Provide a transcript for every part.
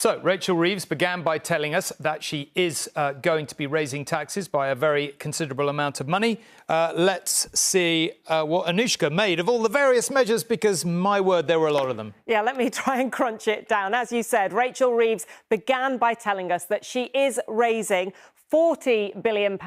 So, Rachel Reeves began by telling us that she is going to be raising taxes by a very considerable amount of money. Let's see what Anushka made of all the various measures, because, my word, there were a lot of them. Yeah, let me try and crunch it down. As you said, Rachel Reeves began by telling us that she is raising £40 billion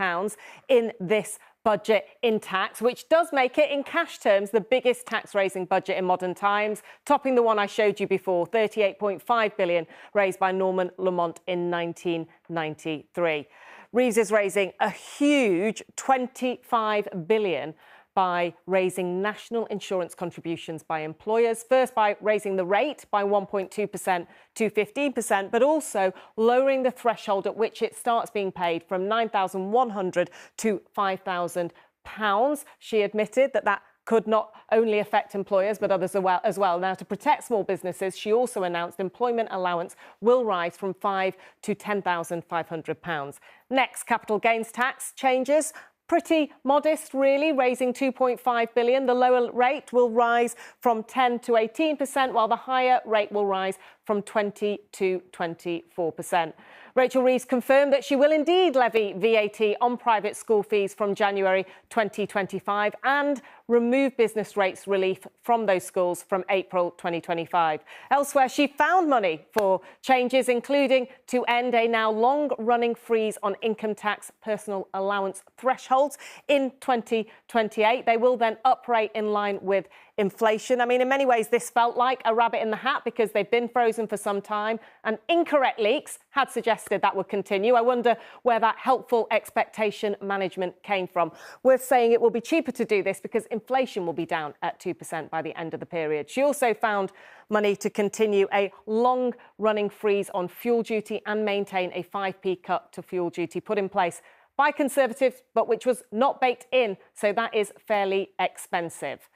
in this budget in tax, which does make it, in cash terms, the biggest tax-raising budget in modern times, topping the one I showed you before, £38.5 billion, raised by Norman Lamont in 1993. Reeves is raising a huge £25 billion by raising national insurance contributions by employers, first by raising the rate by 1.2% to 15%, but also lowering the threshold at which it starts being paid from £9,100 to £5,000. She admitted that that could not only affect employers but others as well. Now, to protect small businesses, she also announced employment allowance will rise from £5,000 to £10,500. Next, capital gains tax changes. Pretty modest, really, raising £2.5 billion. The lower rate will rise from 10% to 18%, while the higher rate will rise from 20% to 24%. Rachel Reeves confirmed that she will indeed levy VAT on private school fees from January 2025 and remove business rates relief from those schools from April 2025. Elsewhere, she found money for changes, including to end a now long-running freeze on income tax personal allowance thresholds in 2028. They will then uprate in line with inflation. I mean, in many ways, this felt like a rabbit in the hat because they've been frozen for some time, and incorrect leaks had suggested that would continue. I wonder where that helpful expectation management came from. We're saying it will be cheaper to do this because inflation will be down at 2% by the end of the period. She also found money to continue a long-running freeze on fuel duty and maintain a 5p cut to fuel duty put in place by Conservatives, but which was not baked in, so that is fairly expensive.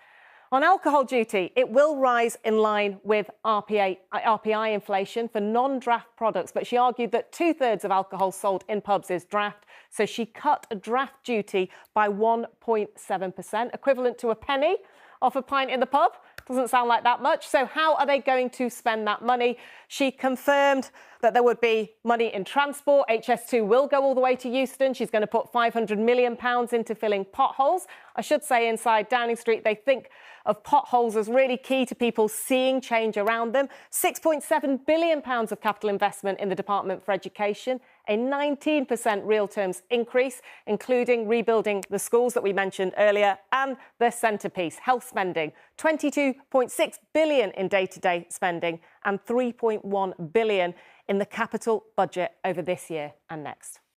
On alcohol duty, it will rise in line with RPI inflation for non-draft products, but she argued that 2/3 of alcohol sold in pubs is draft, so she cut draft duty by 1.7%, equivalent to a penny off a pint in the pub. Doesn't sound like that much. So how are they going to spend that money? She confirmed that there would be money in transport. HS2 will go all the way to Euston. She's going to put £500 million into filling potholes. I should say, inside Downing Street, they think of potholes as really key to people seeing change around them. £6.7 billion of capital investment in the Department for Education, a 19% real terms increase, including rebuilding the schools that we mentioned earlier, and the centrepiece, health spending, £22.6 billion in day-to-day spending and £3.1 billion in the capital budget over this year and next.